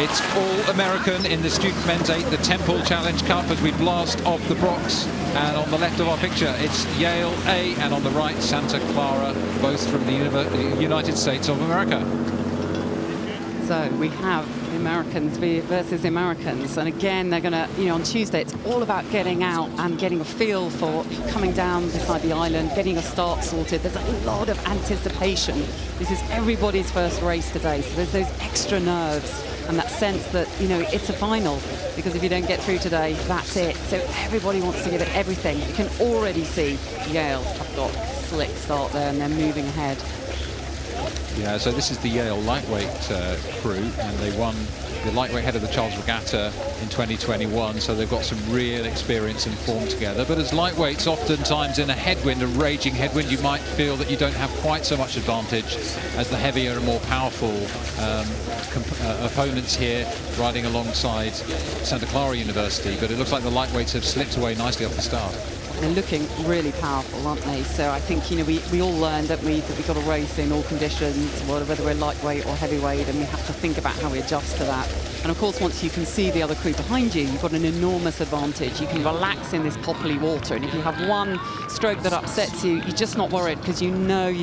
It's all American in the student men's 8, the Temple Challenge Cup, as we blast off the blocks. And on the left of our picture, it's Yale A, and on the right, Santa Clara, both from the United States of America. So we have Americans versus Americans, and again they're going to, on Tuesday it's all about getting out and getting a feel for coming down beside the island, getting a start sorted. There's a lot of anticipation. This is everybody's first race today, so there's those extra nerves and that sense that, it's a final, because if you don't get through today, that's it. So everybody wants to give it everything. You can already see Yale have got a slick start there, and they're moving ahead. Yeah, so this is the Yale lightweight crew, and they won the lightweight head of the Charles Regatta in 2021, so they've got some real experience and form together. But as lightweights, oftentimes in a headwind, a raging headwind, you might feel that you don't have quite so much advantage as the heavier and more powerful opponents here riding alongside Santa Clara University. But it looks like the lightweights have slipped away nicely off the start. They're looking really powerful, aren't they? So I think, we all learned that we've got to race in all conditions, whether we're lightweight or heavyweight, and we have to think about how we adjust to that. And of course, once you can see the other crew behind you, you've got an enormous advantage. You can relax in this poppy water, and if you have one stroke that upsets you, you're just not worried, because you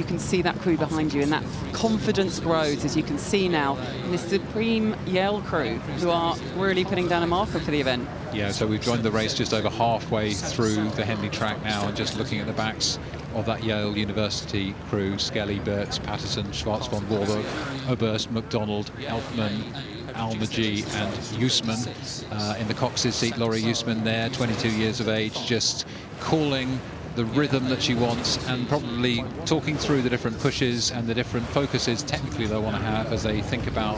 can see that crew behind you, and that confidence grows, as you can see now, in this supreme Yale crew, who are really putting down a marker for the event. Yeah, so we've joined the race just over halfway through the Henley track now, and just looking at the backs of that Yale University crew: Skelly, Burtz, Patterson, Schwartz, von Warburg, Oberst, McDonald, Elfman, Almagy and Usman. In the Cox's seat, Laurie Usman there, 22 years of age, just calling the rhythm that she wants, and probably talking through the different pushes and the different focuses technically they'll want to have as they think about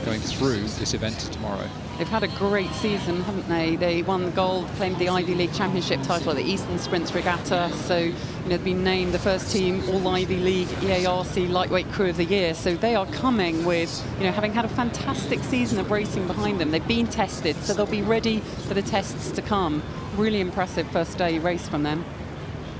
going through this event tomorrow. They've had a great season, haven't they? They won gold, claimed the Ivy League Championship title at the Eastern Sprints Regatta. So, they've been named the first team All-Ivy League EARC Lightweight Crew of the Year. So they are coming with, having had a fantastic season of racing behind them. They've been tested, so they'll be ready for the tests to come. Really impressive first day race from them.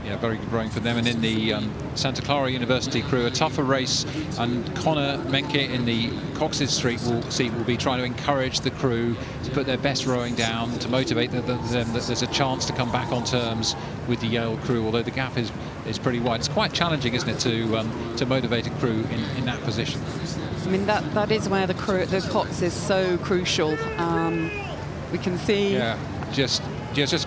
Yeah, very good rowing for them. And in the Santa Clara University crew, a tougher race, and Connor Menke in the Cox's seat will be trying to encourage the crew to put their best rowing down, to motivate them that there's a chance to come back on terms with the Yale crew, although the gap is pretty wide. It's quite challenging, isn't it, to motivate a crew in that position. I mean, that is where the Cox is so crucial. We can see... Yeah, just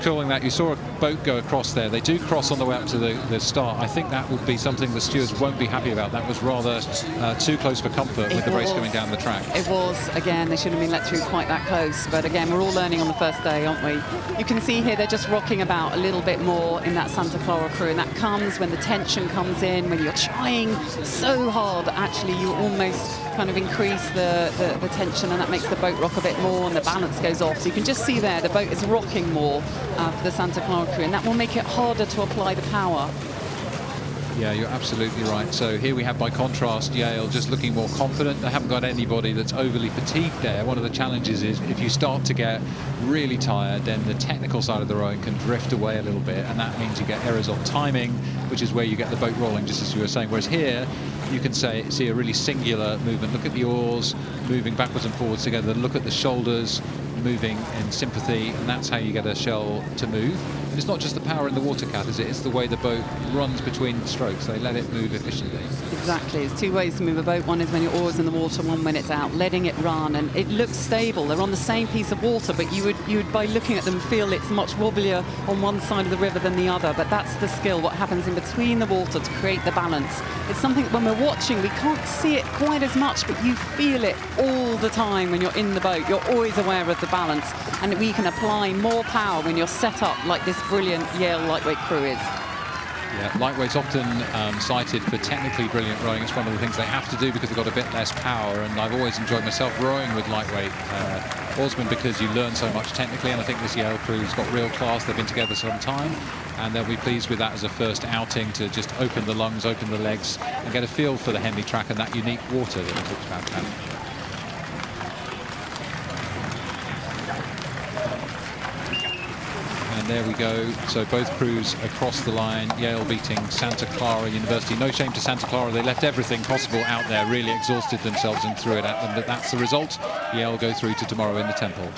calling that. You saw a boat go across there. They do cross on the way up to the start. I think that would be something the stewards won't be happy about. That was rather too close for comfort with the race coming down the track. It was. Again, they shouldn't have been let through quite that close. But again, we're all learning on the first day, aren't we? You can see here they're just rocking about a little bit more in that Santa Clara crew. And that comes when the tension comes in, when you're trying so hard that actually you almost kind of increase the tension, and that makes the boat rock a bit more and the balance goes off. So you can just see there the boat is rocking more for the Santa Clara crew, and that will make it harder to apply the power. Yeah, you're absolutely right. So here we have, by contrast, Yale just looking more confident. They haven't got anybody that's overly fatigued there. One of the challenges is if you start to get really tired, then the technical side of the rowing can drift away a little bit, and that means you get errors on timing, which is where you get the boat rolling, just as you were saying. Whereas here, you can see a really singular movement. Look at the oars moving backwards and forwards together. Look at the shoulders moving in sympathy, and that's how you get a shell to move. And it's not just the power in the water cat, is it? It's the way the boat runs between strokes. They let it move efficiently. Exactly. There's two ways to move a boat. One is when your oar's in the water, one when it's out, letting it run, and it looks stable. They're on the same piece of water, but you would by looking at them feel it's much wobblier on one side of the river than the other. But that's the skill, what happens in between the water to create the balance. It's something that when we're watching, we can't see it quite as much, but you feel it all the time when you're in the boat. You're always aware of the balance, and we can apply more power when you're set up like this brilliant Yale lightweight crew is. Yeah, lightweight's often cited for technically brilliant rowing. It's one of the things they have to do because they've got a bit less power, and I've always enjoyed myself rowing with lightweight oarsmen because you learn so much technically, and I think this Yale crew's got real class. They've been together some time, and they'll be pleased with that as a first outing, to just open the lungs, open the legs, and get a feel for the Henley track and that unique water that we talked about. there we go. So both crews across the line. Yale beating Santa Clara University. No shame to Santa Clara. They left everything possible out there, really exhausted themselves and threw it at them. But that's the result. Yale go through to tomorrow in the Temple.